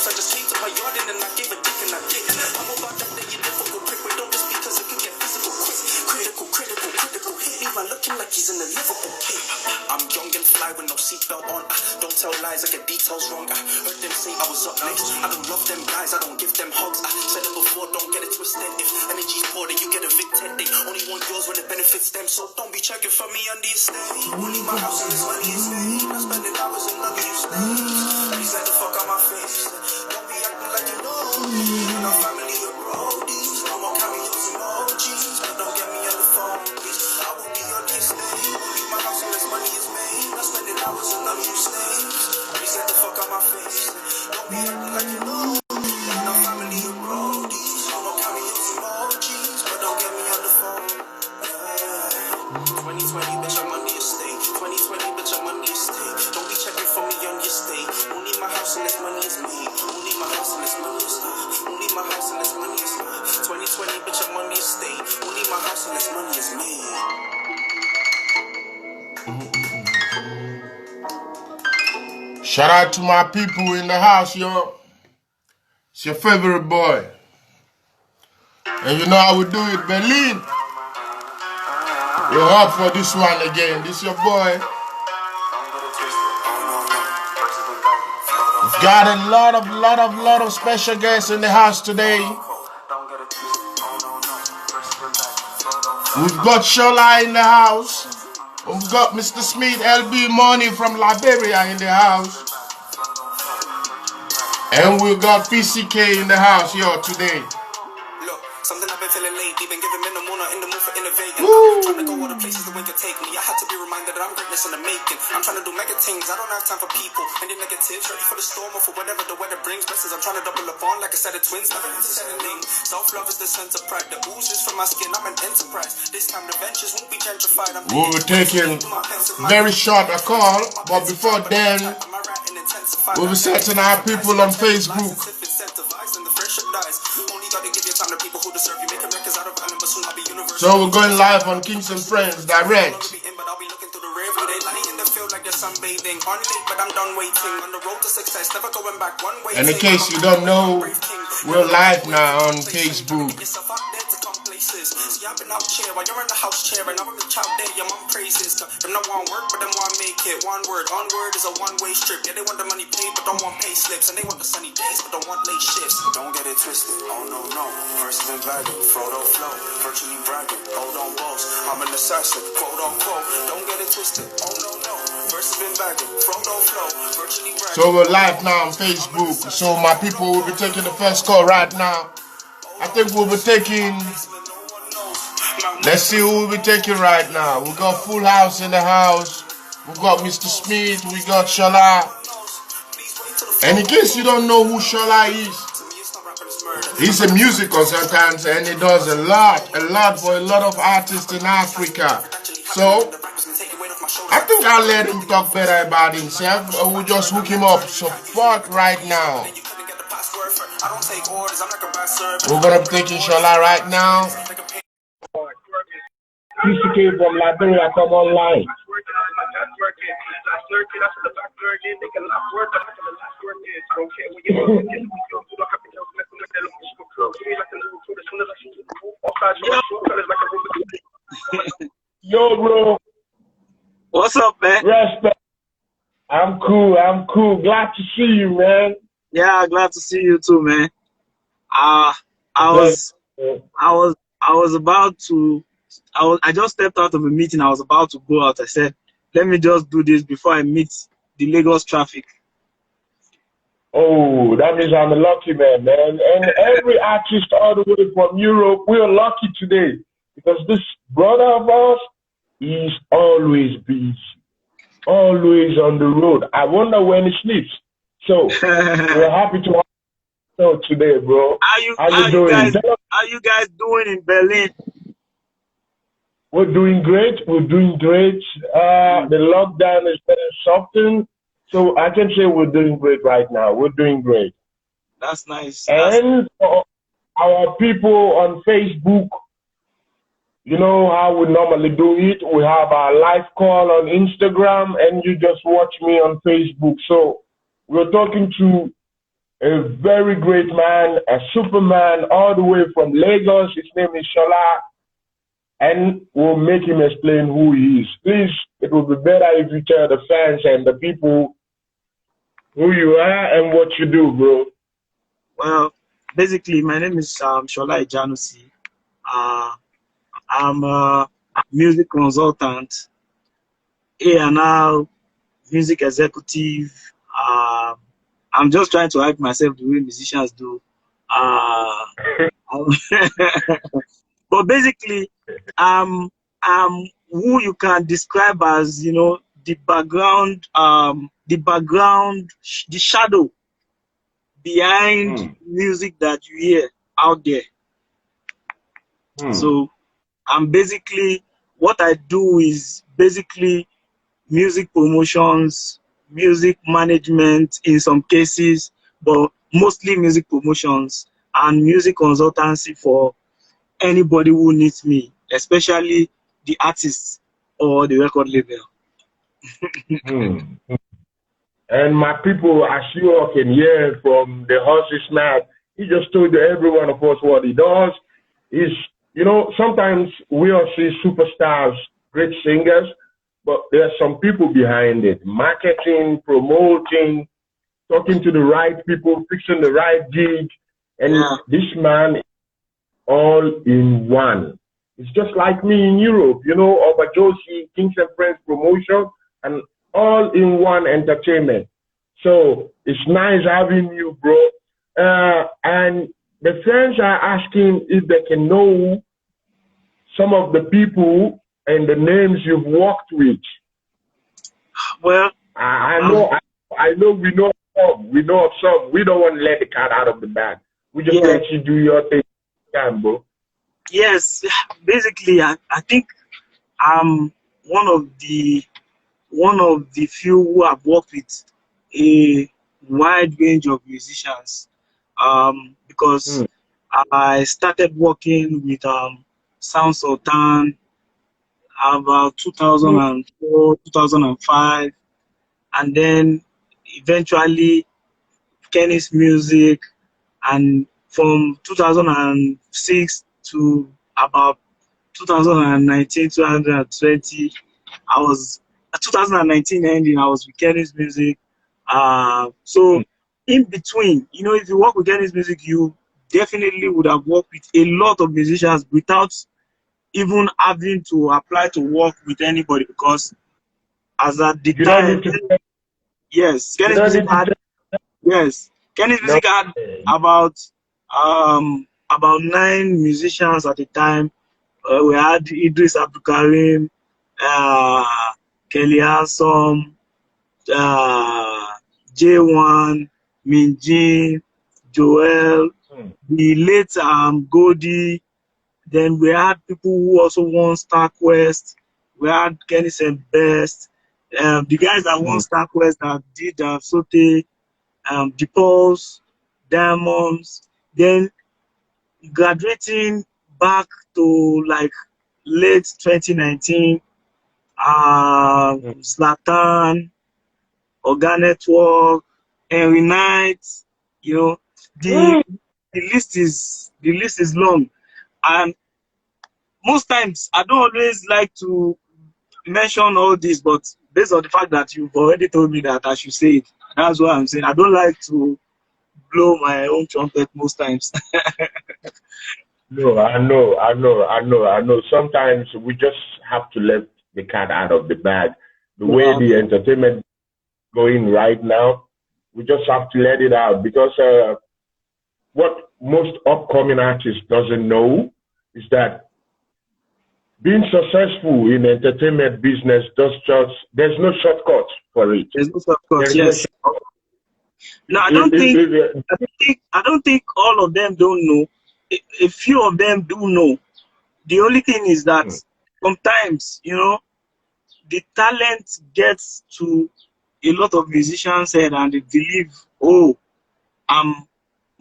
I just came to her yard and then I gave a dick and I did. I'm about that day, you difficult prick, but don't just because it can get physical quick. Critical, hit me man looking like he's in a Liverpool kit. I'm young and fly with no seatbelt on. Don't tell lies, I get details wrong. I heard them say I was up next. I don't love them guys, I don't give them hugs. I said it before, don't get it twisted. If energy's poor, then you get evicted. They only want yours when it benefits them, so don't be checking for me on the estate. Only my house and this money is made. I'm spending hours in love you slaves. Please let the fuck out my face. Don't be acting like you know me. My family are roadies. No more cameos and emojis. But don't get me on the phone, please. I will be on the estate. Only my house and this money is made. I'm spending hours in love you slaves. Please let the fuck out my face. Don't be acting like you know me. My family are roadies. No more cameos and emojis. But don't get me on the phone. 2020, bitch, I'm on the estate. 2020, bitch, I'm on the estate. Don't be checking for me on the estate. Only my house and this money is me. Only my house and this money is only my house and this money is 2020, bitch, I'm on the estate. Only my house and this money is me. Shout out to my people in the house, yo. It's your favorite boy. And you know how we do it, Berlin. We're up for this one again. This your boy. We've got a lot of special guests in the house today. We've got Shola in the house. We've got Mr. Smith, LB Money from Liberia in the house. And we've got PCK in the house, yo, today. Something I've been feeling lately, been giving men the moon in the mood for innovating. Trying to go all the places the wind can take me. I had to be reminded that I'm greatness in the making. I'm trying to do mega things, I don't have time for people and the negatives. Ready for the storm or for whatever the weather brings. Blessings, I'm trying to double up on like a set of twins. Never settling. Self-love is the sense of pride that oozes from my skin. I'm an enterprise. This time the ventures won't be gentrified. We'll be taking very short a call, but before then, we'll be setting our people on Facebook. So we're going live on Kings and Friends direct. And in case you don't know, we're live now on Facebook. See, I've been out chair while you're in the house chair, and I'm in the child day, your mom praises. Them not want work, but them want make it. One word is a one-way strip. Yeah, they want the money paid, but don't want pay slips. And they want the sunny days, but don't want late shifts. Don't get it twisted, oh no, verses invited, Frodo flow, virtually bragging, oh don't boast. I'm an assassin, quote unquote. Don't get it twisted, oh no, verses been bagging, Frodo flow, virtually bragging. So we're live now on Facebook. So my people will be taking the first call right now. I think we'll be taking... Let's see who we'll be taking right now. We got Full House in the house. We got Mr. Smith. We got Shola. And in case you don't know who Shola is, he's a music consultant and he does a lot for a lot of artists in Africa. So I think I'll let him talk better about himself. Or we'll just hook him up. Support right now. We're gonna be taking Shola right now. PCK from Liberia come online. Yo, bro. What's up, man? Respect. I'm cool. Glad to see you, man. Yeah, glad to see you too, man. I just stepped out of a meeting. I was about to go out. I said, let me just do this before I meet the Lagos traffic. Oh, that means I'm a lucky man. And every artist all the way from Europe, we're lucky today because this brother of ours is always busy, always on the road. I wonder when he sleeps. So we're happy to have you today, bro. How you doing? How you guys doing in Berlin? We're doing great. The lockdown is better softened. So I can say we're doing great right now. We're doing great. That's nice. And for our people on Facebook, you know how we normally do it. We have our live call on Instagram and you just watch me on Facebook. So we're talking to a very great man, a superman, all the way from Lagos. His name is Shola, and we'll make him explain who he is. Please, it would be better if you tell the fans and the people who you are and what you do, bro. Well, basically, my name is Shola Ijanusi. I'm a music consultant, A&R, music executive. I'm just trying to hype myself the way musicians do. Uh, but basically, I'm who you can describe as, the background, the shadow behind Hmm. music that you hear out there. Hmm. So I'm basically, what I do is basically music promotions, music management in some cases, but mostly music promotions and music consultancy for anybody who needs me, especially the artists or the record label. Hmm. And my people, as you all can hear from the horse's mouth, he just told every one of us what he does. Is, sometimes we all see superstars, great singers, but there are some people behind it. Marketing, promoting, talking to the right people, fixing the right gig. And Yeah, this man is all in one. It's just like me in Europe, Oba Joshi, Kings and Friends promotion, and all in one entertainment. So it's nice having you, bro. And the friends are asking if they can know some of the people and the names you've worked with. well, I know, I know, we know some. We know of some. We don't want to let the cat out of the bag. We just yeah, let you do your thing, bro. yes. Basically, I think I'm one of the one of the few who have worked with a wide range of musicians. Because Hmm. I started working with Sound Sultan about Hmm. 2004, 2005, and then eventually Kenny's Music, and from 2006 to about 2019, 2020, I was 2019 ending, I was with Kenny's Music. Hmm. So in between, if you work with Kenny's Music, you definitely would have worked with a lot of musicians without even having to apply to work with anybody, because as at the You don't time, need to. yes, You Kenny's don't Music need to. had yes, Kenny's No. Music had about about 9 musicians at the time. We had Idris Abdulkarim, uh, Kelly Asom, uh, J1, Minjin, Joel, Hmm. the late Goldie. Then we had people who also won Star Quest. We had Kenny and Best. The guys that won Hmm. Star Quest that did Sote, the Pulse, Diamonds. Then graduating back to like late 2019, Hmm. Zlatan, Organ Network, Henry Knight, you know, the Hmm. the list is long. And most times I don't always like to mention all this, but based on the fact that you've already told me that I should say it, that's what I'm saying. I don't like to blow my own trumpet most times. No, I know, I know, I know, I know. Sometimes we just have to let the cat out of the bag. The way Yeah, the entertainment is going right now, we just have to let it out because what most upcoming artists doesn't know is that being successful in entertainment business does just there's no shortcut for it. there's no shortcut. There's no Yes. shortcut. Now It, I don't think all of them don't know. A few of them do know. The only thing is that mm, sometimes, the talent gets to a lot of musicians' head and they believe, oh, I'm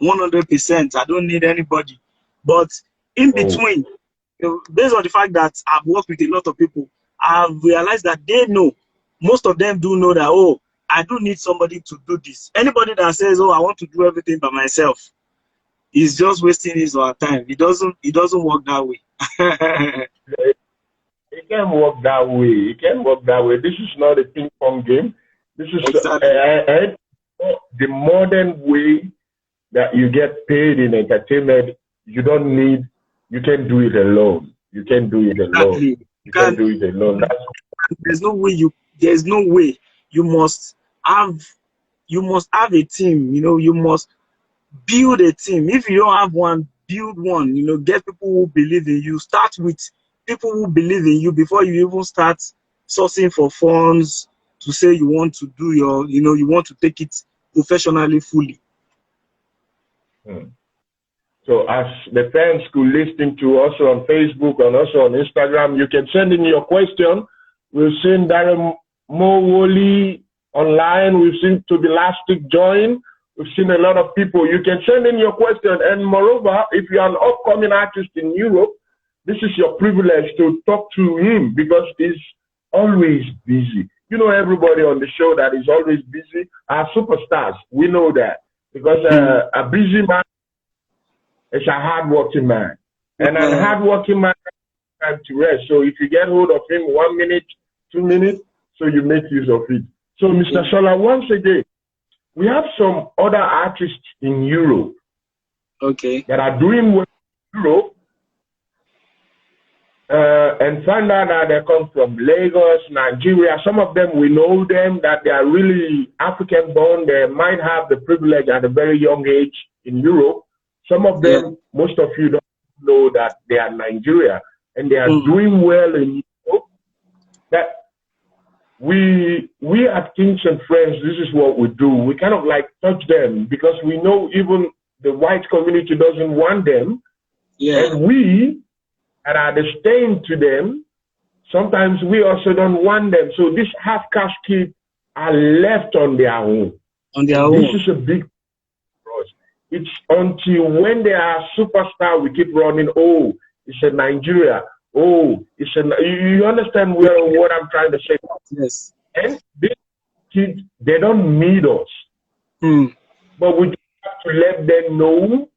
100%. I don't need anybody. But in oh, between, based on the fact that I've worked with a lot of people, I've realized that they know. Most of them do know that, oh, I do need somebody to do this. Anybody that says, "Oh, I want to do everything by myself," is just wasting his or her time. It doesn't work that way. It can work that way. It can work that way. This is not a ping pong game. This is Exactly. the modern way that you get paid in entertainment. You don't need. You can do it alone. You can do it alone. Exactly. You can do it alone. There's no way you must have a team. You must build a team. If you don't have one, build one. Get people who believe in you. Start with people who believe in you before you even start sourcing for funds to say you want to do you want to take it professionally fully. So as the fans could listen to us on Facebook and also on Instagram, you can send in your question. We've seen Darren Mowoli online. We've seen To Be Elastic join. We've seen a lot of people. You can send in your question. And moreover, if you're an upcoming artist in Europe, this is your privilege to talk to him because he's always busy. Everybody on the show that is always busy are superstars. We know that because a busy man is a hardworking man. And a hardworking man has time to rest. So if you get hold of him 1 minute, 2 minutes, so you make use of it. So Mr. Shola, once again, we have some other artists in Europe that are doing well in Europe and find out that they come from Lagos, Nigeria. Some of them, we know them, that they are really African born. They might have the privilege at a very young age in Europe. Some of them, most of you don't know that they are Nigeria and they are doing well in Europe. That we at Kings and Friends, this is what we do. We kind of like touch them because we know even the white community doesn't want them. And we that are the stain to them, sometimes we also don't want them. So these half-caste kids are left on their own. This is a big for us. It's until when they are superstar, we keep running, oh, it's a Nigeria. Oh, you understand what I'm trying to say? Yes. And these kids, they don't need us. But we have to let them know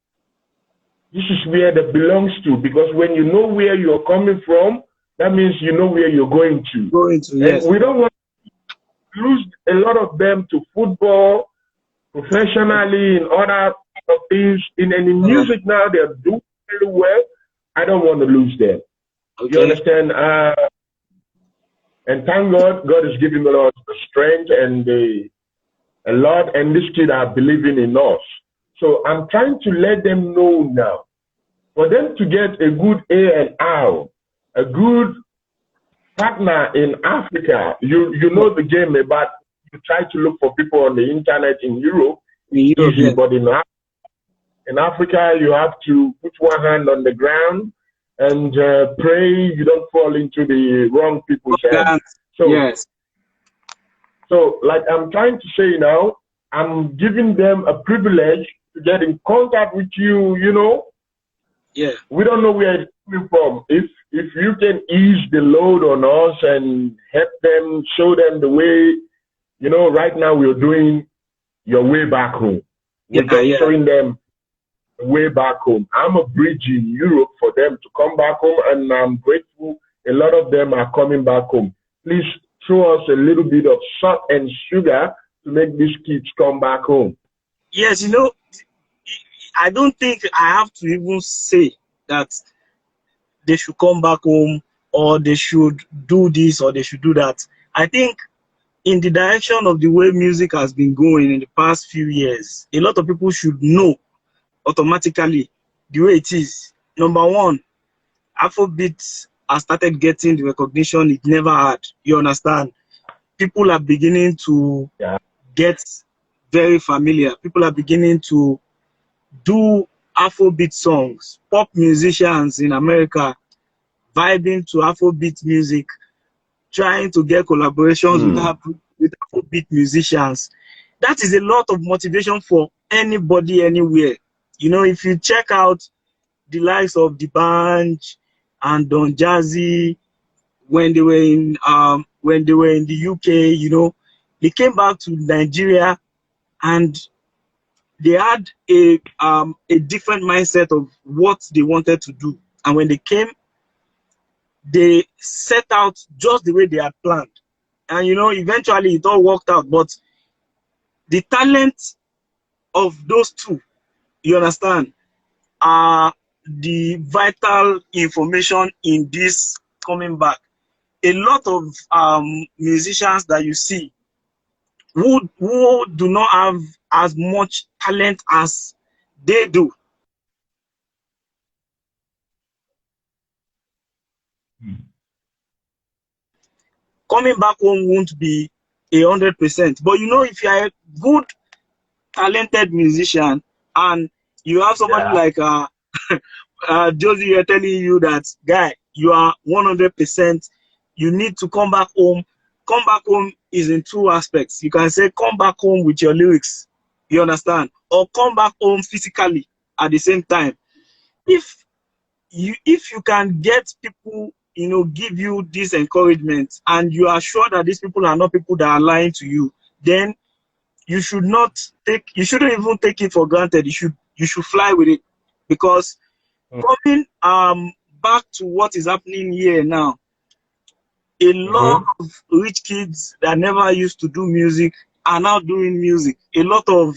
this is where they belongs to, because when you know where you're coming from, that means you know where you're going to. And we don't want to lose a lot of them to football, professionally, in other things. In music now, they're doing very well. I don't want to lose them. You understand? And thank God, God is giving us the strength and a lot, and these kids are believing in us. So I'm trying to let them know now, for them to get a good A&R, a good partner in Africa. You know the game about you try to look for people on the internet in Europe, easy, but in Africa you have to put one hand on the ground and pray you don't fall into the wrong people's hands. So like I'm trying to say now, I'm giving them a privilege to get in contact with you, We don't know where it's coming from. If you can ease the load on us and help them, show them the way, right now we're doing your way back home. We're just showing them the way back home. I'm a bridge in Europe for them to come back home, and I'm grateful a lot of them are coming back home. Please show us a little bit of salt and sugar to make these kids come back home. Yes, I don't think I have to even say that they should come back home or they should do this or they should do that. I think in the direction of the way music has been going in the past few years, a lot of people should know automatically the way it is. Number one, Afrobeat has started getting the recognition it never had. You understand? People are beginning to get very familiar. People are beginning to do Afrobeat songs. Pop musicians in America vibing to Afrobeat music, trying to get collaborations with Afrobeat musicians. That is a lot of motivation for anybody, anywhere. If you check out the likes of the band and Don Jazzy when they were in the UK, They came back to Nigeria and they had a different mindset of what they wanted to do. And when they came, they set out just the way they had planned. And eventually it all worked out. But the talent of those two, you understand, are the vital information in this coming back. A lot of musicians that you see who do not have as much talent as they do, coming back home won't be 100%. But if you are a good, talented musician and you have somebody like Josie, you're telling you that, guy, you are 100%, you need to come back home. Come back home is in two aspects. You can say come back home with your lyrics, you understand, or come back home physically at the same time. If you can get people, give you this encouragement, and you are sure that these people are not people that are lying to you, then you shouldn't even take it for granted. You should fly with it, because coming back to what is happening here now, a lot of rich kids that never used to do music are now doing music. A lot of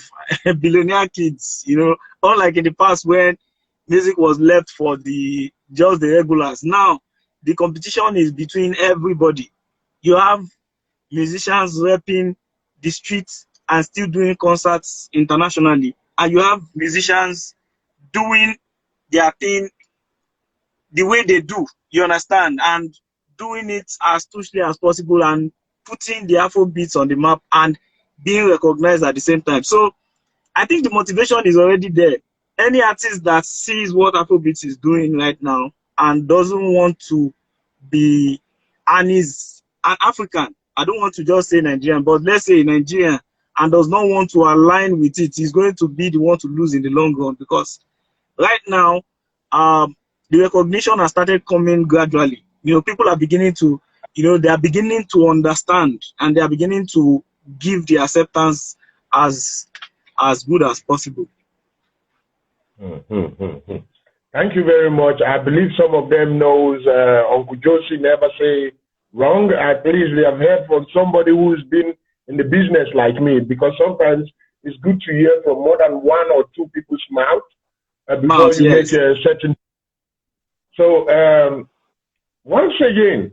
billionaire kids, unlike in the past when music was left for just the regulars. Now the competition is between everybody. You have musicians rapping the streets and still doing concerts internationally, and you have musicians doing their thing the way they do, you understand, and doing it as touchly as possible and putting the Afro beats on the map and being recognized at the same time. So I think the motivation is already there. Any artist that sees what Afrobeats is doing right now and doesn't want to be, and is an African, I don't want to just say Nigerian, but let's say Nigerian, and does not want to align with it, is going to be the one to lose in the long run, because right now, the recognition has started coming gradually. People are beginning to, they are beginning to understand, and they are beginning to give the acceptance as good as possible. Thank you very much. I believe some of them knows Uncle Josie never say wrong. At least we have heard from somebody who's been in the business like me, because sometimes it's good to hear from more than one or two people's mouth before you make a certain. So once again,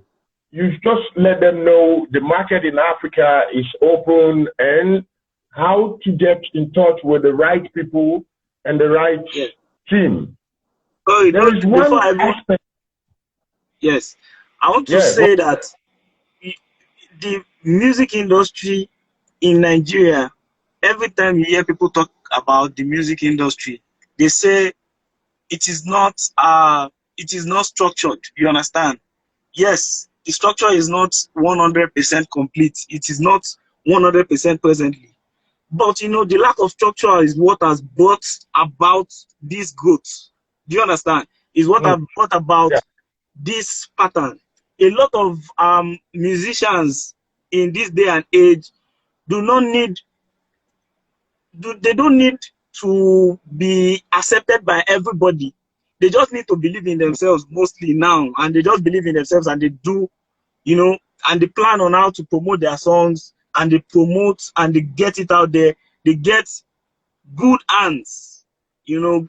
you've just let them know the market in Africa is open and how to get in touch with the right people and the right team. Oh, there is one aspect. Yes, I want to say that the music industry in Nigeria, every time you hear people talk about the music industry, they say it is not structured. You understand? Yes, the structure is not 100% complete. It is not 100% presently. But the lack of structure is what has brought about this growth. Do you understand? Is what has brought about this pattern. A lot of musicians in this day and age don't need to be accepted by everybody. They just need to believe in themselves mostly now, and they just believe in themselves, and they do, and they plan on how to promote their songs, and they promote and they get it out there. They get good hands,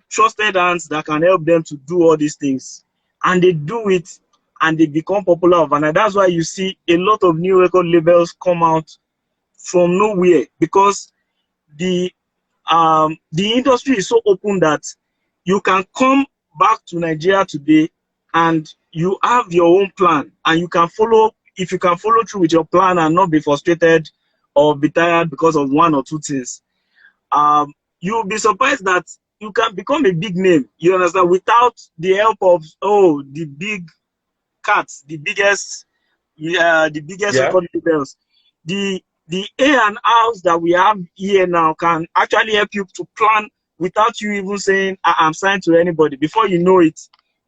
trusted hands that can help them to do all these things, and they do it, and they become popular overnight. That's why you see a lot of new record labels come out from nowhere, because the industry is so open that you can come back to Nigeria today and you have your own plan, and you can follow. If you can follow through with your plan and not be frustrated or be tired because of one or two things, you'll be surprised that you can become a big name, you understand, without the help of the big cats, the biggest record labels. The A&Rs that we have here now can actually help you to plan without you even saying I'm signed to anybody. Before you know it,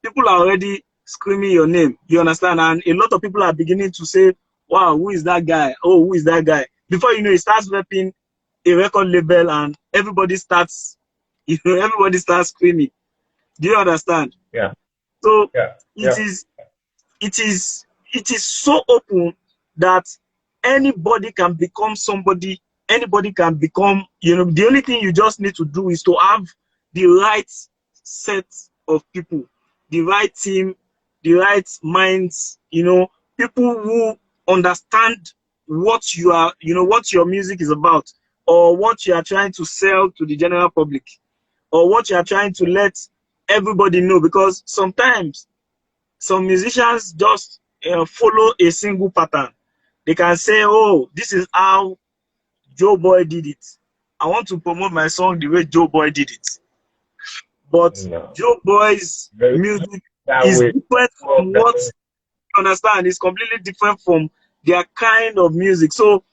people are already screaming your name, you understand, and a lot of people are beginning to say, wow, who is that guy? Oh, who is that guy? before you know, it starts repping a record label, and everybody starts, everybody starts screaming. Do you understand? Yeah. So Yeah. it Yeah. is, it is, it is so open that anybody can become somebody. Anybody can become, the only thing you just need to do is to have the right set of people, the right team, the right minds, people who understand what you are, what your music is about, or what you are trying to sell to the general public, or what you are trying to let everybody know. Because sometimes some musicians just follow a single pattern. They can say, oh, this is how Joe Boy did it. I want to promote my song the way Joe Boy did it. But No. Joe Boy's Very music that is way. different Oh, from what that you understand. It's completely different from their kind of music. So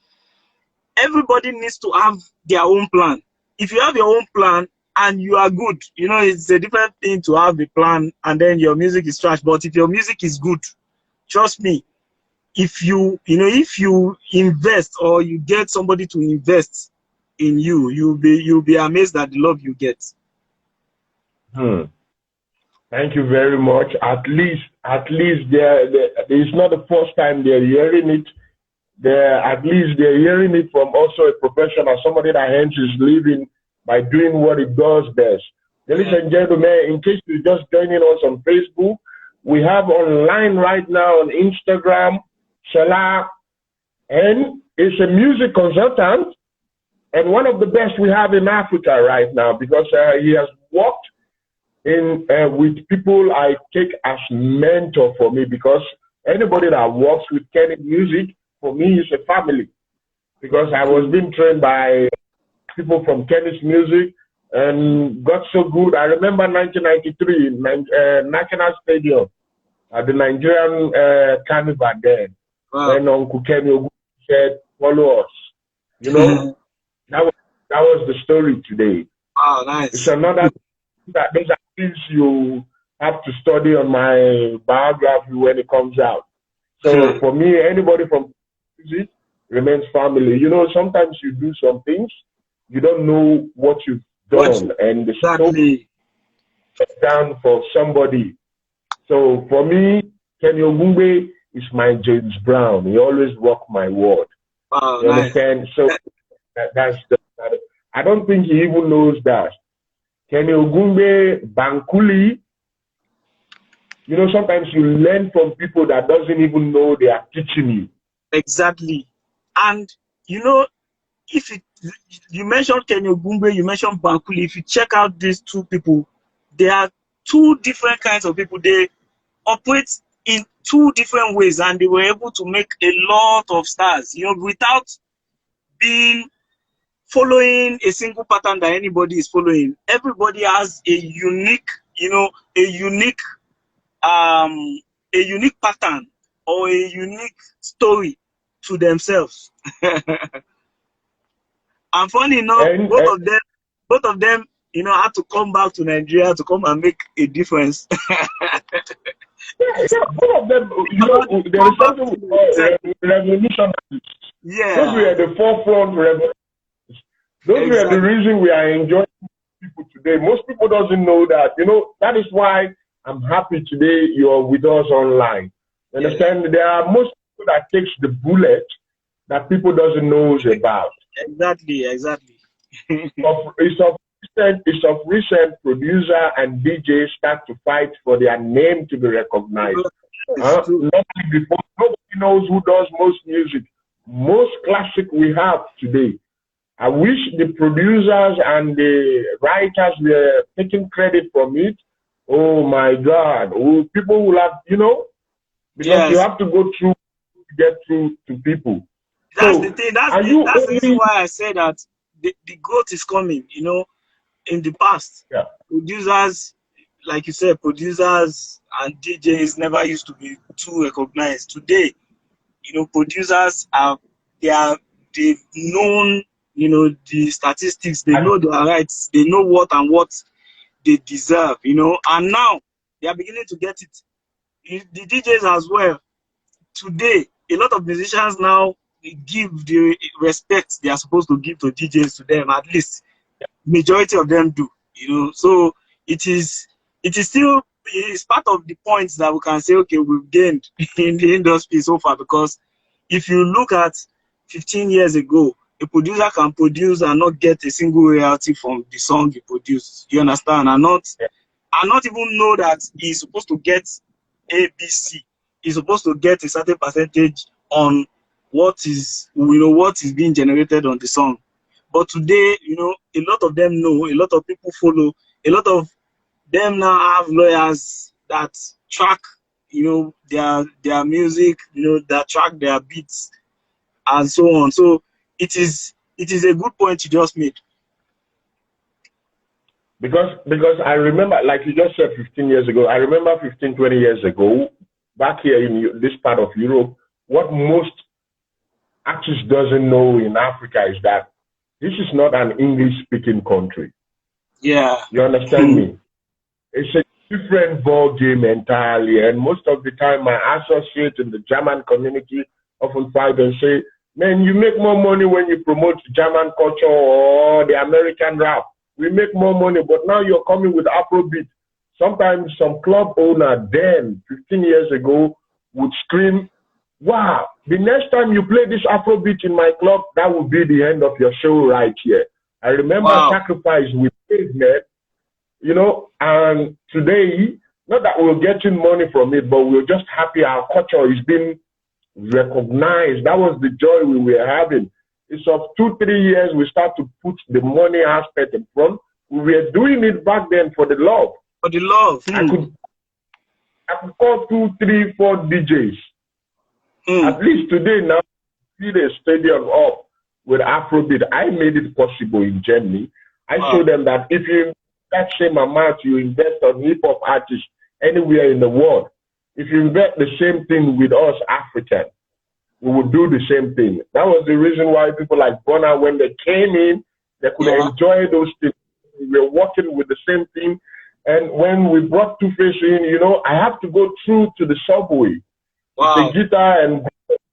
everybody needs to have their own plan. If you have your own plan and you are good, it's a different thing to have a plan and then your music is trash. But if your music is good, trust me, if if you invest, or you get somebody to invest in you, you'll be amazed at the love you get. Thank you very much. At least it's not the first time they're hearing it. At least they're hearing it from also a professional, somebody that hence is living by doing what it does best. Ladies and gentlemen, in case you're just joining us on Facebook, we have online right now on Instagram, Shola, and is a music consultant and one of the best we have in Africa right now, because he has worked with people I take as mentor for me, because anybody that works with Kenny Music, for me, is a family, because I was being trained by people from Kenny's Music and got so good. I remember 1993, National Stadium, at the Nigerian Carnival there, when Uncle Kenny said, follow us. That was the story today. Oh, nice. It's another that those are things you have to study on my biography when it comes out. So for me, anybody from music remains family. Sometimes you do some things, you don't know what you've done, and the story down for somebody. So for me, Kenny Ogungbe is my James Brown. He always walk my word. Oh, you understand? So I don't think he even knows that. Kenny Ogungbe, Bankuli, sometimes you learn from people that doesn't even know they are teaching you. Exactly. And, if you mentioned Kenny Ogungbe, you mentioned Bankuli, if you check out these two people, they are two different kinds of people. They operate in two different ways, and they were able to make a lot of stars, without following a single pattern that anybody is following. Everybody has a unique, a unique pattern or a unique story to themselves. And funny enough, both of them, had to come back to Nigeria to come and make a difference. All of them, there is something we call revolutionaries. Yeah. Those were the forefront revolutionaries. Those were the reason we are enjoying people today. Most people doesn't know that. That is why I'm happy today you're with us online. You understand? There are most people that takes the bullet that people doesn't know about. Exactly. It's of recent producer and DJ start to fight for their name to be recognized. Nobody knows who does most music. Most classic we have today. I wish the producers and the writers were taking credit from it. Oh my God. People will have, because you have to go through to get through to people. That's the thing. That's the reason why I say that the growth is coming. In the past, producers, like you said, producers and DJs never used to be too recognized. Today, producers they've known, the statistics, they know their rights, they know what they deserve, and now they are beginning to get it. The DJs as well. Today, a lot of musicians now, give the respect they are supposed to give to DJs to them. At least majority of them do, you know. So it is still, it's part of the points that we can say, okay, we've gained in the industry so far. Because if you look at 15 years ago, a producer can produce and not get a single royalty from the song he produced. You understand? And not even know that he's supposed to get ABC. He's supposed to get a certain percentage on what is, you know, what is being generated on the song. But today, you know, a lot of them know, a lot of people follow, a lot of them now have lawyers that track, you know, their music, you know, that track their beats and so on. So it is a good point you just made. Because I remember, like you just said 15 years ago, I remember 15, 20 years ago, back here in this part of Europe, what most artists doesn't know in Africa is that this is not an English-speaking country. Yeah. You understand me? It's a different ball game entirely. And most of the time, my associates in the German community often fight and say, man, you make more money when you promote German culture or the American rap. We make more money, but now you're coming with Afrobeat. Sometimes some club owner then, 15 years ago, would scream, wow, the next time you play this Afrobeat in my club, that will be the end of your show right here. I remember Sacrifice with man, you know, and today, not that we're getting money from it, but we're just happy our culture is being recognized. That was the joy we were having. It's of 2-3 years we start to put the money aspect in front. We were doing it back then for the love. For the love. I could call 2, 3, 4 DJs. At least today now, see the stadium up with Afrobeat. I made it possible in Germany. I showed them that if you invest that same amount you invest on hip hop artists anywhere in the world, if you invest the same thing with us Africans, we would do the same thing. That was the reason why people like Bonner, when they came in, they could enjoy those things. We were working with the same thing. And when we brought Two-Face in, you know, I have to go through to the subway with the guitar and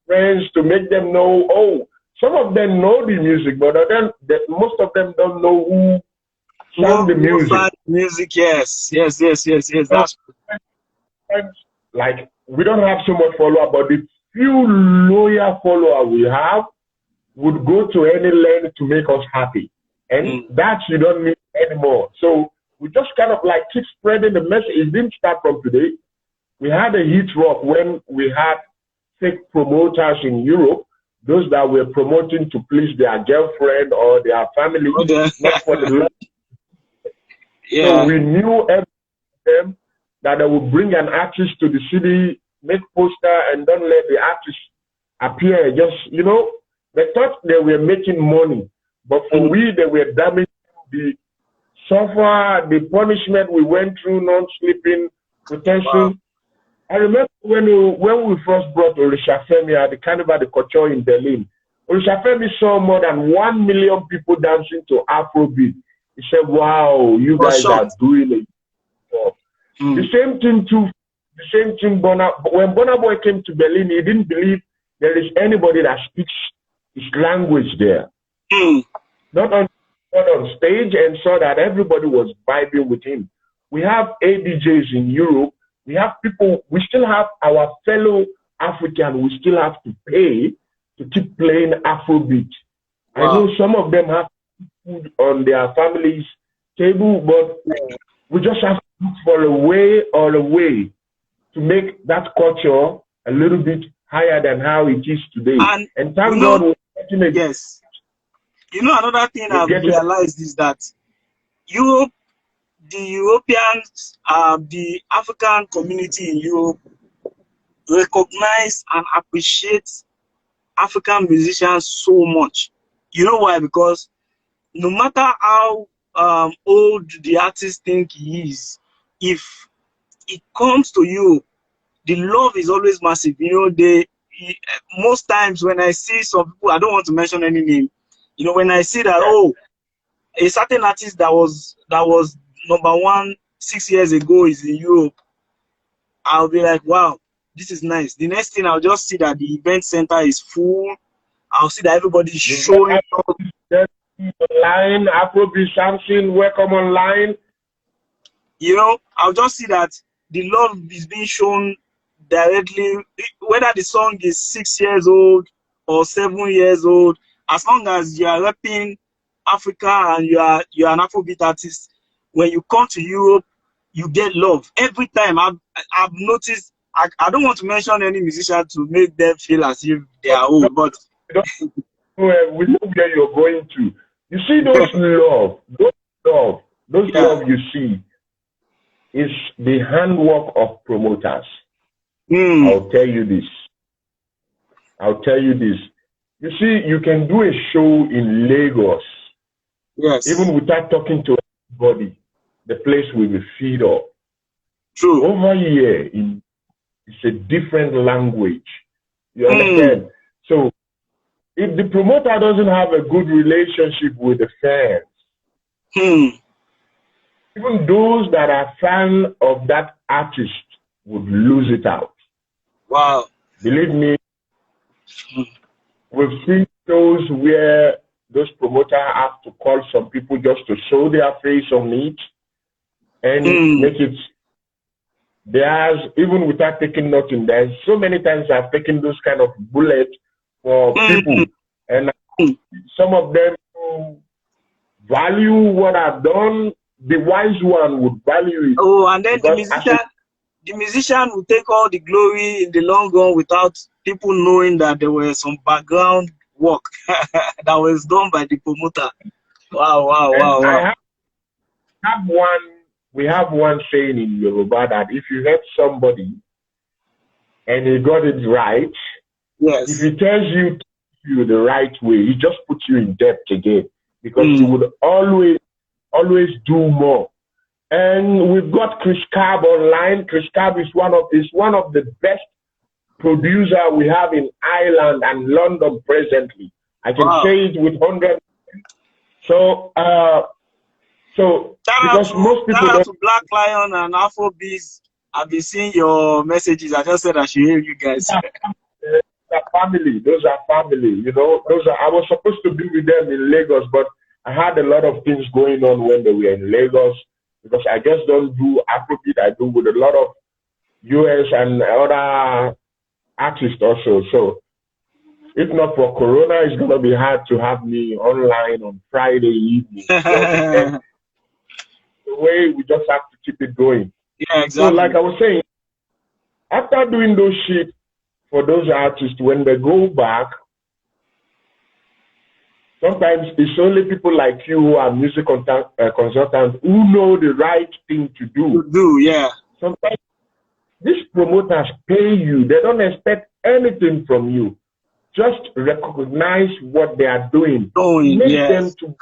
friends to make them know, oh, some of them know the music, but then most of them don't know who sang the music. Yes. That's like, we don't have so much follower, but the few loyal followers we have would go to any length to make us happy. And that you don't need anymore. So we just kind of like keep spreading the message. It didn't start from today. We had a hit rock when we had fake promoters in Europe, those that were promoting to please their girlfriend or their family, not for the love. So we knew every them that they would bring an artist to the city, make poster, and don't let the artist appear. Just, you know, they thought they were making money, but for we, they were damaging the suffer, the punishment we went through, non-sleeping, protection. I remember when we first brought Orisha Femi at the Carnival de Couture in Berlin. Orisha Femi saw more than 1 million people dancing to Afrobeat. He said, wow, you guys are doing it. The same thing too, the same thing when Burna Boy came to Berlin, he didn't believe there is anybody that speaks his language there. Not on stage, and saw that everybody was vibing with him. We have ADJs in Europe. We have people, we still have our fellow African, we still have to pay to keep playing Afrobeat. I know some of them have food on their family's table, but we just have to look for a way to make that culture a little bit higher than how it is today. And thank God we're getting it. Yes. You know, another thing I've realized is that Europe, the Europeans, the African community in Europe recognize and appreciate African musicians so much. You know why? Because no matter how old the artist think he is, if it comes to you, the love is always massive. You know, most times when I see some people, I don't want to mention any name, you know, when I see that, oh, a certain artist that was #1 6 years ago is in Europe, I'll be like, wow, this is nice. The next thing I'll just see that the event center is full I'll see that everybody's You've showing up. online, Afrobeat Samson, welcome online. You know, I'll just see that the love is being shown directly, whether the song is 6 years old or 7 years old. As long as you are repping Africa and you're an Afrobeat artist, when you come to Europe, you get love every time. I've noticed. I don't want to mention any musician to make them feel as if they are old, but We know where you're going to. You see those love you see is the handwork of promoters. I'll tell you this. You see, you can do a show in Lagos. Yes. Even without talking to anybody, the place will be filled up. True. Over here, it's a different language. You understand? So, if the promoter doesn't have a good relationship with the fans, even those that are fans of that artist would lose it out. Wow. Believe me, we've seen shows where those promoters have to call some people just to show their face on it and make it theirs, even without taking nothing. There's so many times I've taken those kind of bullets for people, and some of them value what I've done. The wise one would value it. Oh, and then the musician will take all the glory in the long run without people knowing that there was some background work that was done by the promoter. Wow. We have one saying in Yoruba that if you help somebody and he got it right, yes, if he tells you the right way, he just puts you in debt again, because you would always do more. And we've got Chris Cab online. Chris Cab is one of the best producer we have in Ireland and London presently. I can say it with 100%. So, because most people shout out to Black Lion and Afrobeats. I've been seeing your messages. I just said I should hear you guys. Those are family. You know, I was supposed to be with them in Lagos, but I had a lot of things going on when they were in Lagos, because I just don't do Afrobeat. I do with a lot of US and other artists also. So if not for Corona, it's going to be hard to have me online on Friday evening. The way we just have to keep it going. Yeah, exactly. So like I was saying, after doing those shit for those artists, when they go back, sometimes it's only people like you who are music consultants who know the right thing to do. Yeah. Sometimes these promoters pay you. They don't expect anything from you. Just recognize what they are doing. Make them to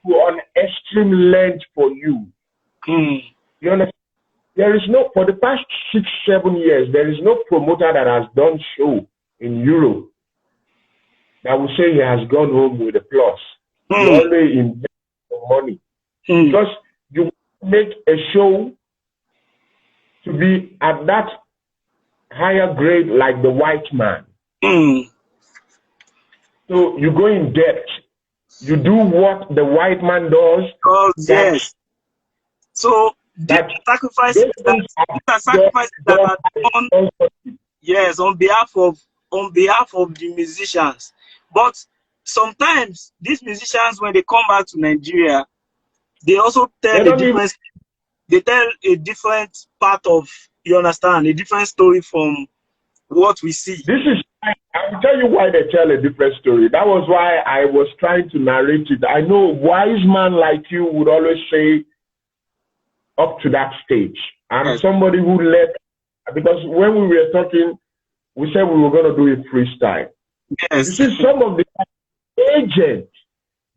go on extreme length for you. You understand? There is no, for the past 6-7 years, there is no promoter that has done show in Europe that will say he has gone home with a plus. You always invest your money. Because you make a show to be at that higher grade like the white man. So you go in depth. You do what the white man does. Yes. So the sacrifices that are done, yes, on behalf of the musicians. But sometimes these musicians, when they come back to Nigeria, they also tell a different part of, you understand, a different story from what we see. I will tell you why they tell a different story. That was why I was trying to narrate it. I know a wise man like you would always say up to that stage. I'm somebody who left, because when we were talking, we said we were going to do it freestyle. Yes. You see, some of the agents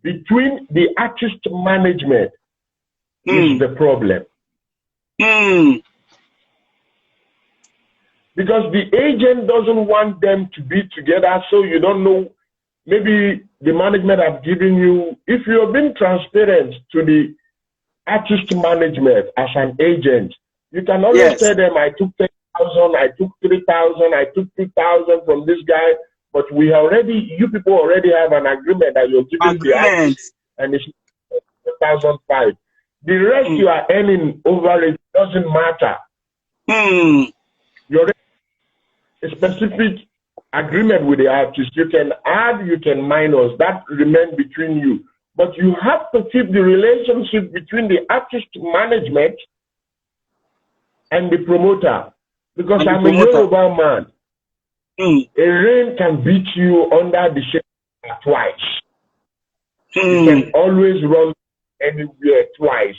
between the artist management is the problem. Because the agent doesn't want them to be together, so you don't know. Maybe the management have given you, if you're being transparent to the artist management as an agent, you can always tell them, I took 10,000, I took 3,000, I took 2,000 from this guy. but you people already have an agreement that you're giving the artist and it's 1,005. The rest you are earning over it doesn't matter. You're a specific agreement with the artist. You can add, you can minus, that remains between you. But you have to keep the relationship between the artist management and the promoter. Because I'm a Yoruba man. A rain can beat you under the shade twice. You can always run anywhere twice.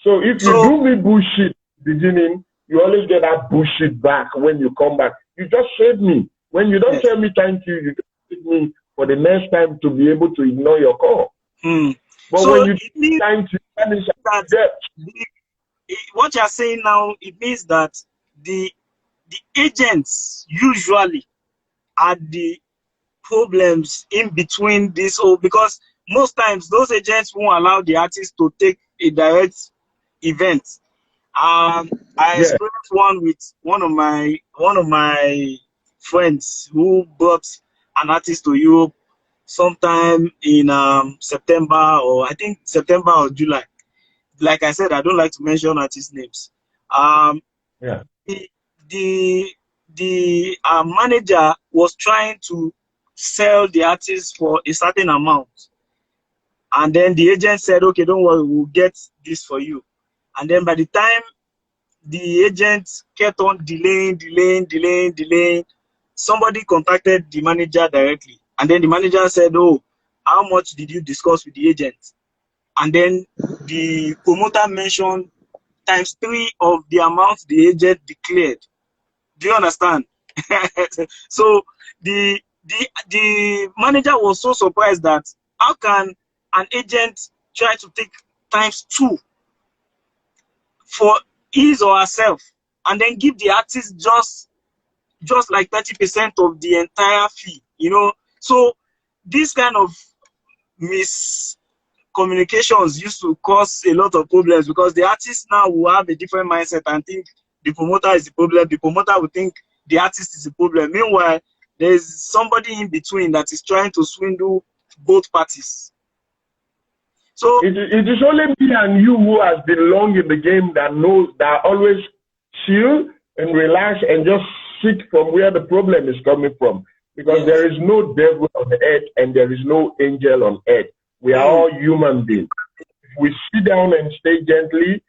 So if you do me bullshit at the beginning, you always get that bullshit back when you come back. You just saved me. When you don't tell me thank you, you just save me for the next time to be able to ignore your call. But so when you thank you, what you're saying now, it means that the agents usually are the problems in between this whole, because most times those agents won't allow the artist to take a direct event. I experienced one with one of my friends who brought an artist to Europe sometime in September, or I think September or July. Like I said, I don't like to mention artist names. The manager was trying to sell the artist for a certain amount, and then the agent said, okay, don't worry, we'll get this for you. And then by the time the agent kept on delaying, somebody contacted the manager directly, and then the manager said, oh, how much did you discuss with the agent? And then the promoter mentioned ×3 of the amount the agent declared. Do you understand? So the manager was so surprised that how can an agent try to take ×2 for his or herself and then give the artist just like 30% of the entire fee, you know? So this kind of miscommunications used to cause a lot of problems, because the artist now will have a different mindset and think the promoter is the problem. The promoter will think the artist is the problem. Meanwhile, there's somebody in between that is trying to swindle both parties. So it is only me and you who has been long in the game that knows, that always chill and relax and just sit from where the problem is coming from. Because there is no devil on earth and there is no angel on earth. We are all human beings. If we sit down and stay gently,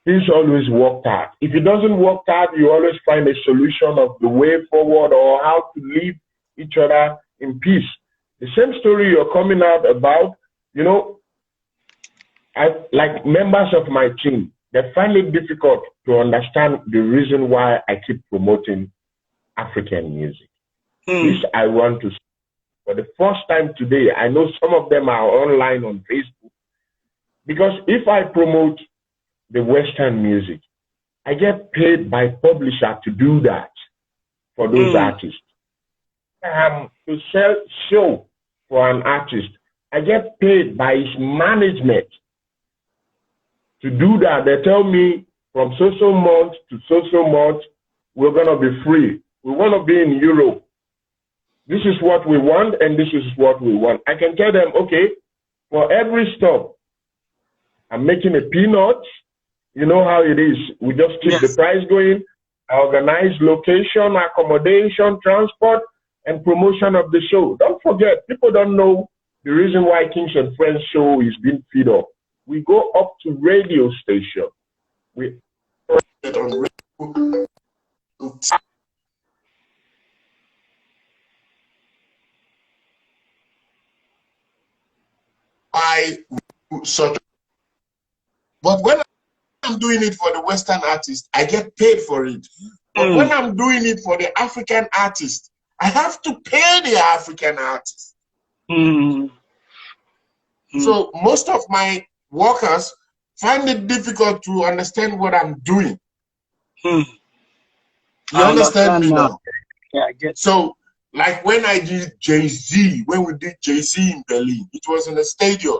things always work out. If it doesn't work out, you always find a solution of the way forward or how to live each other in peace. The same story you're coming out about, you know, like members of my team, they find it difficult to understand the reason why I keep promoting African music. This I want to say. For the first time today, I know some of them are online on Facebook, because if I promote the Western music, I get paid by publisher to do that for those artists. To sell show for an artist, I get paid by his management to do that. They tell me from so month to so month, we're going to be free. We want to be in Europe. This is what we want, and this is what we want. I can tell them, okay, for every stop, I'm making a peanut. You know how it is. We just keep the price going. I organize location, accommodation, transport, and promotion of the show. Don't forget, people don't know the reason why Kings and Friends show is being feed up. We go up to radio station. We get on radio. But when I'm doing it for the Western artist, I get paid for it. But when I'm doing it for the African artist, I have to pay the African artist. So most of my workers find it difficult to understand what I'm doing. You understand me now? Yeah, I get. So, like when I did Jay-Z, when we did Jay-Z in Berlin, it was in a stadium.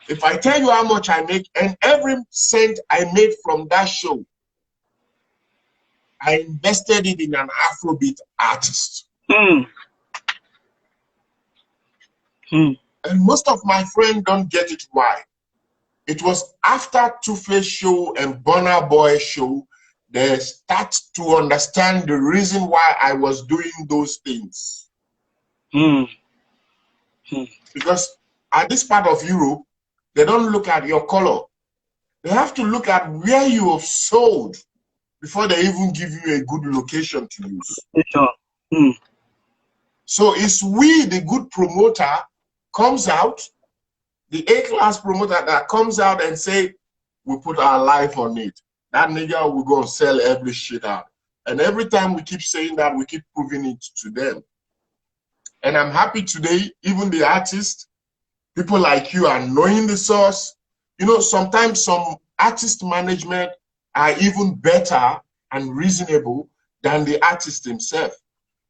If I tell you how much I make, and every cent I made from that show, I invested it in an Afrobeat artist. Hmm. Hmm. And most of my friends don't get it why. It was after Two-Face show and Burna Boy show, they start to understand the reason why I was doing those things. Hmm. Hmm. Because at this part of Europe, they don't look at your color. They have to look at where you have sold before they even give you a good location to use. Sure. Hmm. So it's we, the good promoter, comes out, the A-class promoter that comes out and say, we put our life on it. That nigga will go and sell every shit out. And every time we keep saying that, we keep proving it to them. And I'm happy today, even the artists, people like you are knowing the source. You know, sometimes some artist management are even better and reasonable than the artist himself.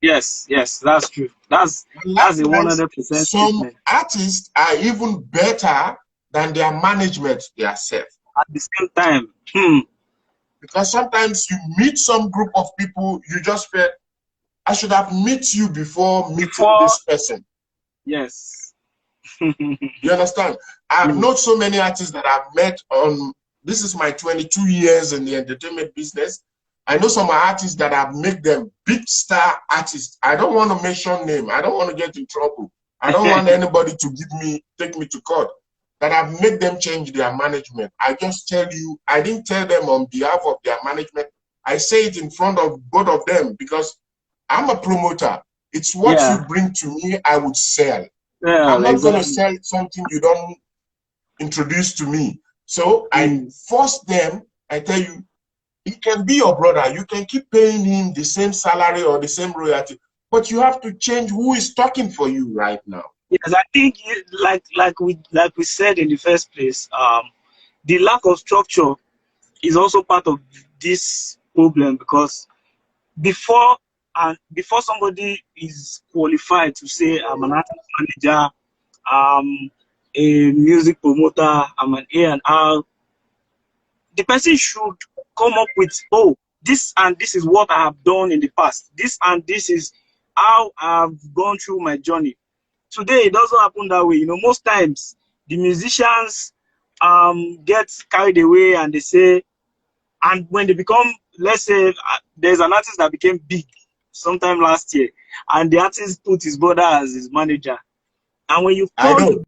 Yes, yes, that's true. That's And a likewise, 100% some statement. artists are even better than their management themselves. At the same time, hmm. Because sometimes you meet some group of people, you just feel, I should have met you before meeting Before, this person. yes. You understand? I've Hmm. known so many artists that I've met on, this is my 22 years in the entertainment business. I know some artists that I've made them big star artists. I don't want to mention name. I don't want to get in trouble. I don't want anybody to take me to court. That I've made them change their management. I just tell you, I didn't tell them on behalf of their management. I say it in front of both of them because I'm a promoter. It's what you Yeah, bring to me, I would sell. I'm well, not going to exactly. sell something you don't introduce to me. So I Hmm. force them. I tell you, he can be your brother. You can keep paying him the same salary or the same royalty, but you have to change who is talking for you right now. Yes, I think like we said in the first place, the lack of structure is also part of this problem because before before somebody is qualified to say I'm an artist manager, I'm a music promoter, I'm an A&R, the person should come up with, oh, this and this is what I have done in the past. This and this is how I've gone through my journey. Today it doesn't happen that way. You know, most times the musicians get carried away and they say, and when they become, let's say there's an artist that became big sometime last year, and the artist put his brother as his manager. And when you I turn know.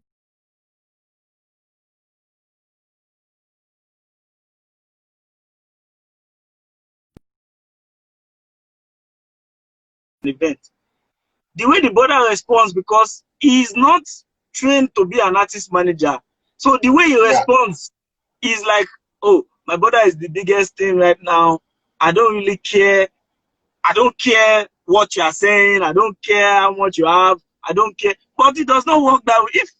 the event, the way the brother responds, because he's not trained to be an artist manager, so the way he Yeah, responds is like, oh, my brother is the biggest thing right now. I don't really care. I don't care what you are saying. I don't care how much you have. I don't care. But it does not work that way. If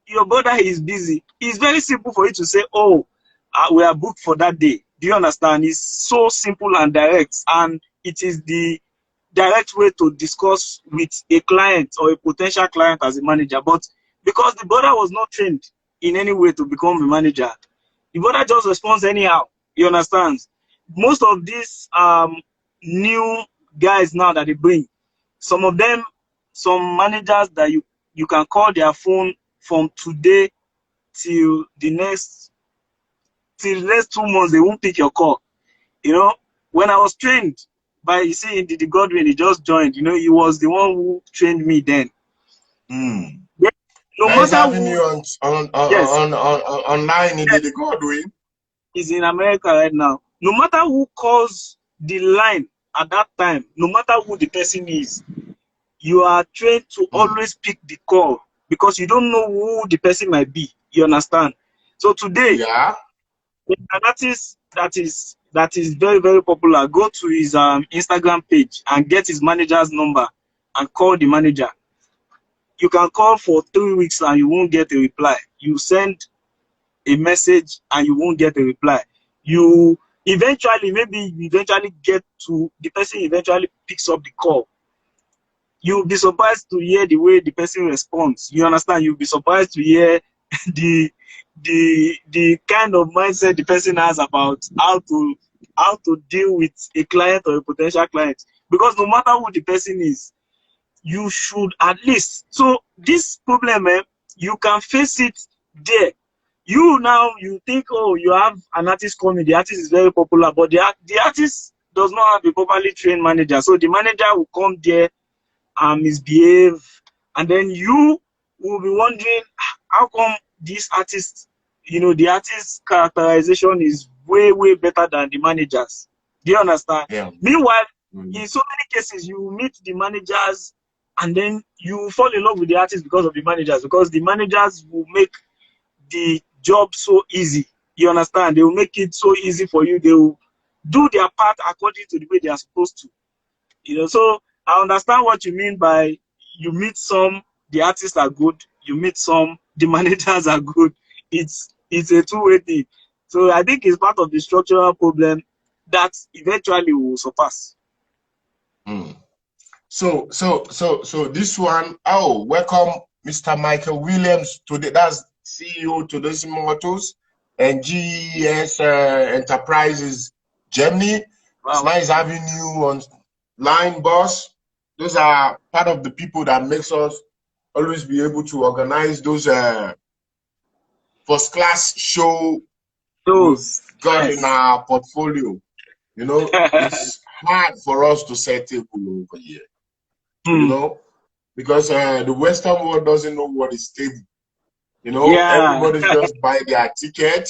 your brother is busy, it's very simple for you to say, oh, we are booked for that day. Do you understand? It's so simple and direct. And it is the direct way to discuss with a client or a potential client as a manager. But because the brother was not trained in any way to become a manager, the brother just responds anyhow. You understand? Most of these new guys now that they bring, some of them, some managers that you can call their phone from today till the next 2 months, they won't pick your call. You know, when I was trained by, you see, the Godwin, he just joined. You know, he was the one who trained me then. mm. Yeah, no That is matter having who, you yes, online in yes, the Godwin. is in America right now. No matter who calls the line at that time, no matter who the person is, you are trained to Mm. always pick the call because you don't know who the person might be. You understand? So today, Yeah. an artist that is very very popular, go to his Instagram page and get his manager's number and call the manager. You can call for 3 weeks and you won't get a reply. You send a message and you won't get a reply. You eventually, maybe you eventually get to the person, eventually picks up the call. You'll be surprised to hear the way the person responds. You understand? You'll be surprised to hear the the kind of mindset the person has about how to deal with a client or a potential client. because no matter who the person is, you should at least. So this problem, you can face it there. You now, you think, oh, you have an artist coming, the artist is very popular, but the artist does not have a properly trained manager. So the manager will come there and misbehave, and then you will be wondering, how come this artist, the artist's characterization is way, way better than the managers. Do you understand? Yeah. Meanwhile, Mm. in so many cases, you meet the managers and then you fall in love with the artist because of the managers, because the managers will make the job so easy. You understand? They will make it so easy for you. They will do their part according to the way they are supposed to. So I understand what you mean by you meet some, the artists are good, you meet some, the managers are good. It's a two-way thing. So I think it's part of the structural problem that eventually will surpass. Mm. So this one, oh, welcome Mr. Michael Williams that's CEO to those Motors and GES Enterprises Germany. Wow. It's nice having you on line, boss. Those are part of the people that makes us always be able to organize those first class show we've got Yes. in our portfolio. It's hard for us to set table over here. Because the Western world doesn't know what is stable. Yeah. Everybody's just buy their ticket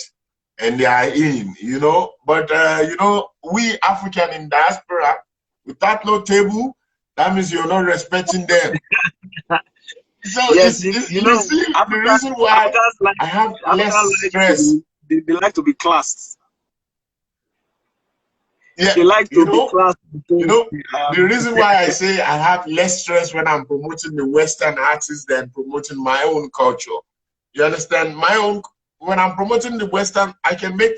and they are in, But, we African in diaspora, without no table, that means you're not respecting them. So yes, you see, the African, reason why I have less stress. They like to be classed. Yeah, They like to be classed. The reason why I say I have less stress when I'm promoting the Western artists than promoting my own culture. You understand? When I'm promoting the Western, I can make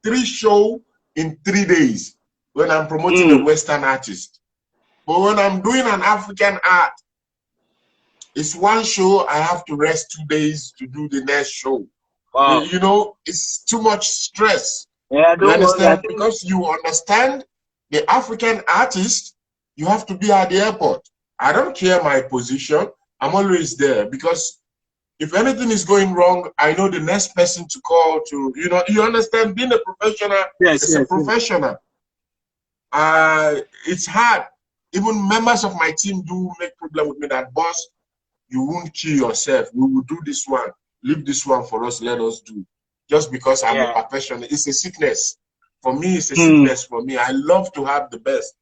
3 shows in 3 days when I'm promoting a Western artist. But when I'm doing an African art, it's 1 show, I have to rest 2 days to do the next show. Wow. It's too much stress. Yeah, you understand? Because you understand the African artist, you have to be at the airport. I don't care my position. I'm always there because if anything is going wrong, I know the next person to call to, you understand, being a professional, it's a professional. It's hard. Even members of my team do make problem with me that, boss, you won't kill yourself. We will do this one. Leave this one for us. Let us do. Just because I'm a professional. It's a sickness. For me, it's a sickness for me. I love to have the best.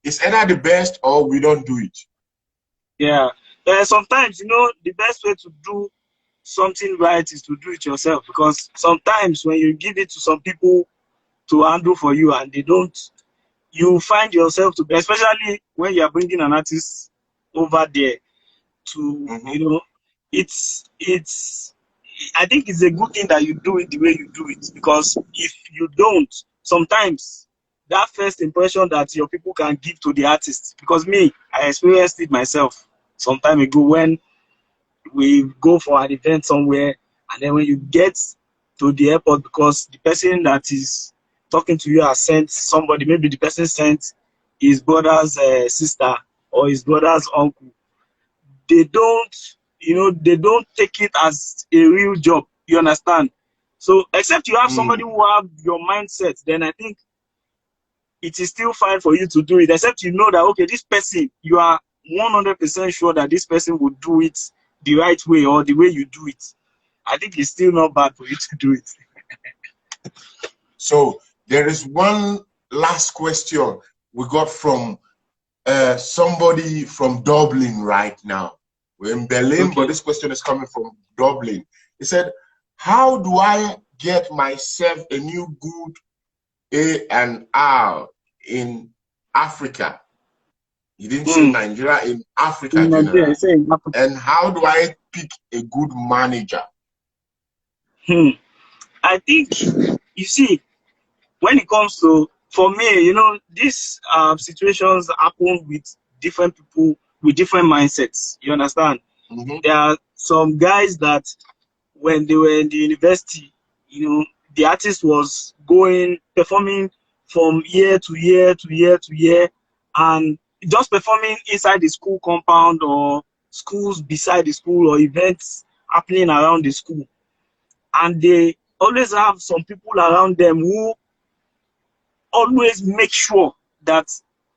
It's either the best or we don't do it. Yeah. Sometimes, the best way to do something right is to do it yourself, because sometimes when you give it to some people to handle for you and they don't, you find yourself to be, especially when you are bringing an artist over there to, it's I think it's a good thing that you do it the way you do it, because if you don't, sometimes that first impression that your people can give to the artist, because me, I experienced it myself some time ago when we go for an event somewhere, and then when you get to the airport, because the person that is talking to you has sent somebody, maybe the person sent his brother's sister or his brother's uncle, they don't take it as a real job. You understand? So except you have somebody who have your mindset, then I think it is still fine for you to do it, except you know that, okay, this person, you are 100% sure that this person will do it the right way or the way you do it. I think it's still not bad for you to do it. So there is one last question we got from somebody from Dublin right now. We're in Berlin, but this question is coming from Dublin. He said, how do I get myself a new good A&R in Africa? He didn't say Nigeria, in Africa generally. And how do I pick a good manager? I think, you see, when it comes to, for me, these situations happen with different people with different mindsets. You understand? There are some guys that when they were in the university, the artist was performing from year to year to year to year, and just performing inside the school compound or schools beside the school or events happening around the school. And they always have some people around them who always make sure that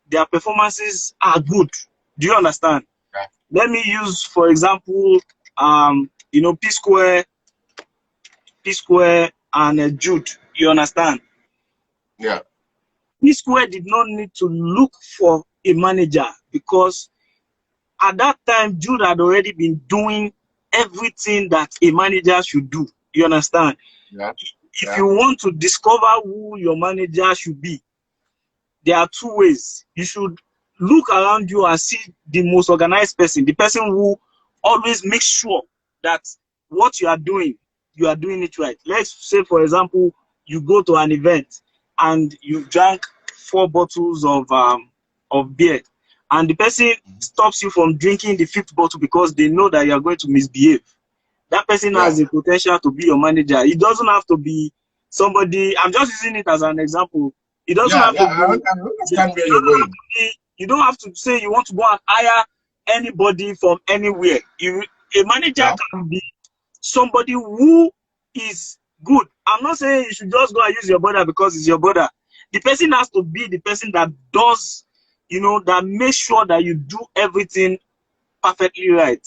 their performances are good. Do you understand? Yeah. Let me use, for example, P Square and Jude. You understand? Yeah. P Square did not need to look for a manager because at that time, Jude had already been doing everything that a manager should do. You understand? Yeah. If Yeah. you want to discover who your manager should be, there are two ways. You should look around you and see the most organized person, the person who always makes sure that what you are doing it right. Let's say, for example, you go to an event and you drank 4 bottles of beer, and the person stops you from drinking the 5th bottle because they know that you are going to misbehave. That person Yeah. has the potential to be your manager. It doesn't have to be somebody. I'm just using it as an example. It doesn't Yeah. have Yeah. to I be. It understand where you're doesn't have going. to be. You don't have to say you want to go and hire anybody from anywhere. A manager Yeah. can be somebody who is good. I'm not saying you should just go and use your brother because it's your brother. The person has to be the person that does, that makes sure that you do everything perfectly right.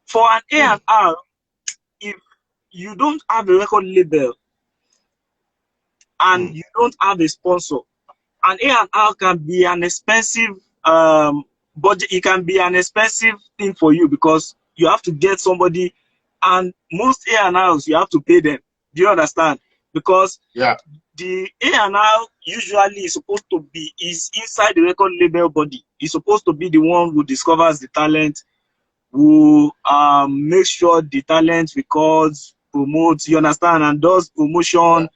For an A&R, if you don't have a record label and you don't have a sponsor, an A&R can be an expensive budget. It can be an expensive thing for you because you have to get somebody, and most A&Rs you have to pay them. Do you understand? Because Yeah. the A&R usually is inside the record label body. It's supposed to be the one who discovers the talent, who makes sure the talent records, promotes, you understand, and does Yeah. promotion,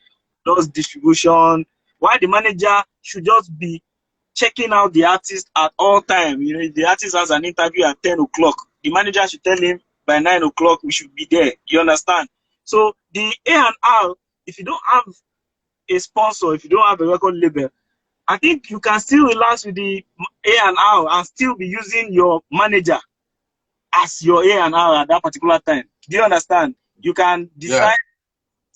does distribution. Why the manager should just be checking out the artist at all time. If the artist has an interview at 10 o'clock, the manager should tell him by 9 o'clock we should be there. You understand? So the A&R, if you don't have a sponsor, if you don't have a record label, I think you can still relax with the A&R and still be using your manager as your A&R at that particular time. Do you understand? You can Yeah. decide,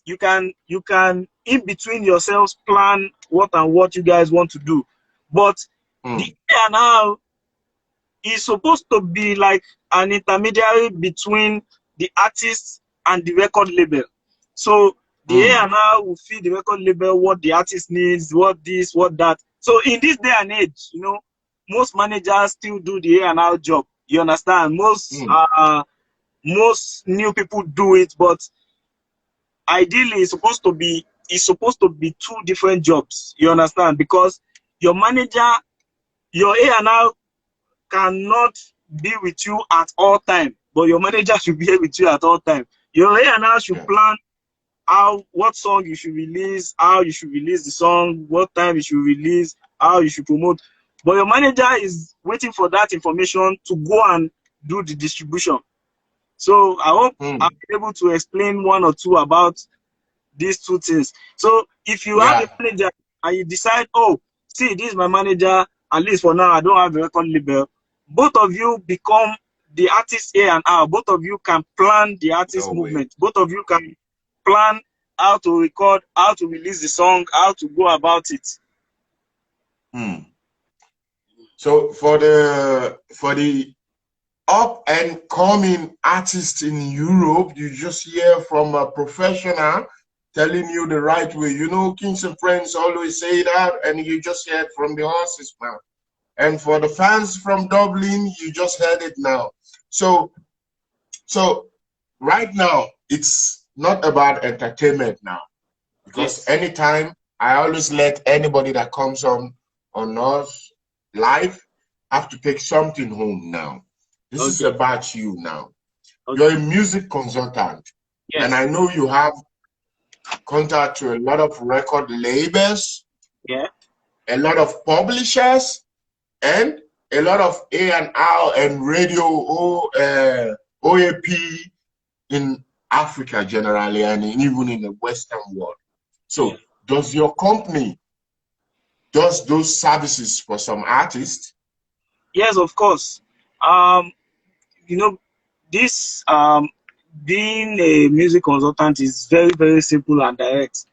you can in between yourselves plan what you guys want to do. But the A&R is supposed to be like an intermediary between the artist and the record label. So the A&R will feed the record label what the artist needs, what this, what that. So in this day and age, most managers still do the A&R job. You understand? Most new people do it, but ideally it's supposed to be two different jobs. You understand? Because your manager, your A&R cannot be with you at all time, but your manager should be here with you at all time. Your A&R should plan what song you should release, how you should release the song, what time you should release, how you should promote. But your manager is waiting for that information to go and do the distribution. So I hope I'm able to explain one or two about these two things. So if you have Yeah. a manager and you decide, oh, see, this is my manager, at least for now, I don't have a record label, both of you become the artist A&R. Both of you can plan the artist No way. movement. Both of you can plan how to record, how to release the song, how to go about it. So for the up and coming artists in Europe, you just hear from a professional telling you the right way. Kings and Friends always say that, and you just hear it from the horse's mouth. And for the fans from Dublin, you just heard it now. So right now, it's not about entertainment now. Because anytime, I always let anybody that comes on us live have to take something home now. This is about you now. You're a music consultant. And I know you have contact to a lot of record labels, a lot of publishers, and a lot of A&R and radio OAP in Africa generally, and even in the Western world. So does your company does those services for some artists? Yes, of course. You know, this being a music consultant is very, very simple and direct.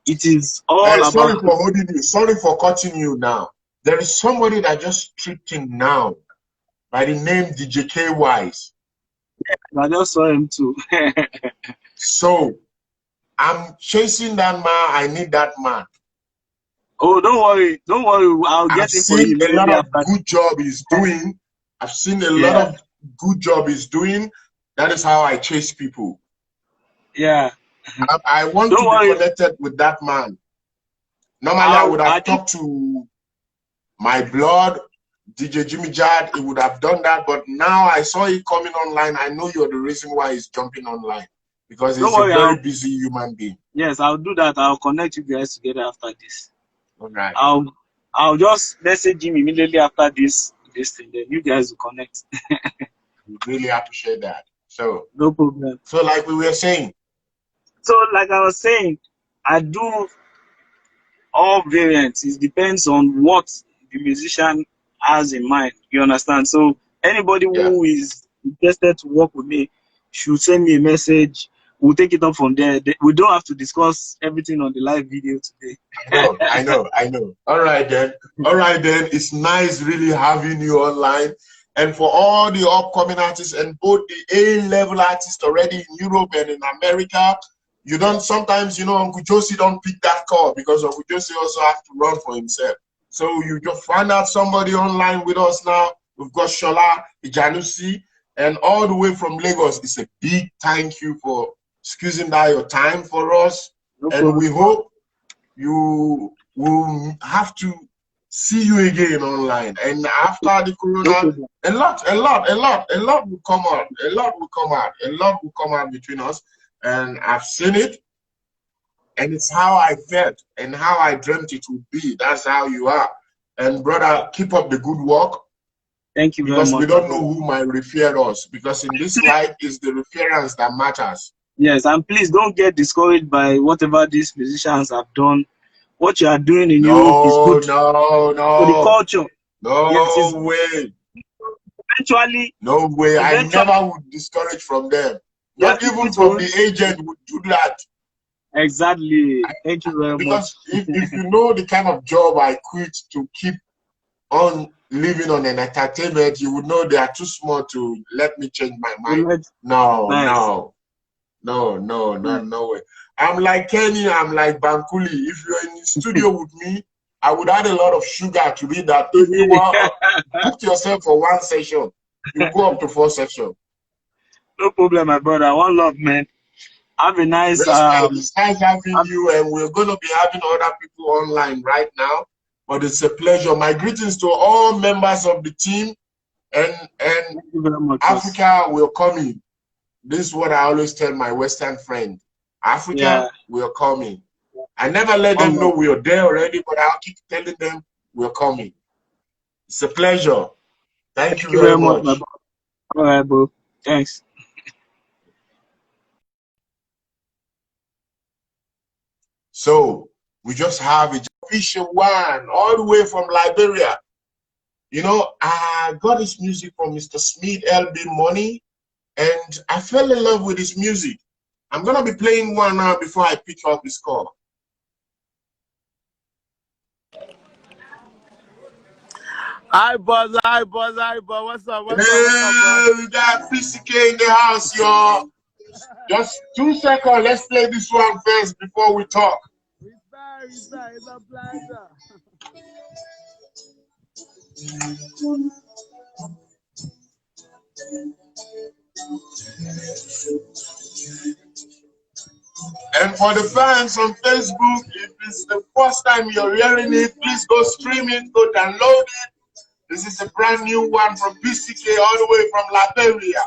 It is all Sorry about for holding you. Sorry for cutting you now. There is somebody that just tripped in now by the name DJ K Wise. I just saw him too. So I'm chasing that man. I need that man. Oh, don't worry. I'll I've get him for seen you a lot immediately of after. good job he's doing. I've seen a lot Yeah, of good job he's doing. That is how I chase people. yeah. I want Don't to be worry. connected with that man. Normally, I would I have think talked to my blood, DJ Jimmy Jad. He would have done that. But now I saw it coming online. I know you're the reason why he's jumping online because don't he's a worry. very busy human being. Yes, I'll do that. I'll connect you guys together after this. All right. I'll I'll just message him immediately after this thing. Then you guys will connect. We really appreciate that. So, No problem. like we were saying, So, like I was saying, I do all variants. It depends on what the musician has in mind. You understand? So, anybody yeah. who is interested to work with me should send me a message. We'll take it up from there. We don't have to discuss everything on the live video today. I know. All right then. All right then. It's nice really having you online. And for all the upcoming artists and both the A-level artists already in Europe and in America, you don't sometimes, Uncle Josie don't pick that call because Uncle Josie also have to run for himself. So you just find out somebody online with us now. We've got Shola, Ijanusi, and all the way from Lagos. It's a big thank you for excusing that your time for us. No And we problem. hope you will have to see you again online. And after the No corona, problem. a lot will come out. A lot will come out. A lot will come out between us. And I've seen it. And it's how I felt and how I dreamt it would be. That's how you are. And brother, keep up the good work Thank you very because we much, my don't know brother. who might refer us. Because in this life, it's the reference that matters. Yes, and please don't get discouraged by whatever these musicians have done. What you are doing in Europe is No, good no, for the no. culture. Yes, it's No way. eventually, No way. I eventually, never would discourage from them. just Not keep even it from the to agent would do that. exactly. Thank you very Because much. if you know the kind of job I quit to keep on living on an entertainment, you would know they are too small to let me change my mind. No, Nice. no, no, no, no, Nice. no way. I'm like Kenny, I'm like Bankuli. If you're in the studio with me, I would add a lot of sugar to be that. If you were booked yourself for one session, you go up to 4 sessions. No problem, my brother. One love, man. Have a nice Respect. It's nice having have- you, and we're going to be having other people online right now. But it's a pleasure. My greetings to all members of the team, and thank you very much, boss. Africa will come in. This is what I always tell my Western friend. Africa Yeah, will come in. I never let one them know love. we are there already, but I'll keep telling them we're coming. It's a pleasure. Thank Thank you you very very much, my much. brother. All right, bro. Thanks. So we just have a official one all the way from Liberia. I got his music from Mr. Smith LB Money, and I fell in love with his music. I'm gonna be playing one now before I pick up his call. Hi, boss. Hi, boss. Hi, boss. What's up? What's up? What's up, boss? Hey, we got PCK in the house, y'all. Just 2 seconds. Let's play this one first before we talk. Respect. It's a pleasure. And for the fans on Facebook, if it's the first time you're hearing it, please go stream it, go download it. This is a brand new one from PCK all the way from Liberia.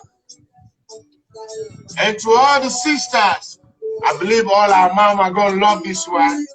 And to all the sisters, I believe all our mom are gonna love this one.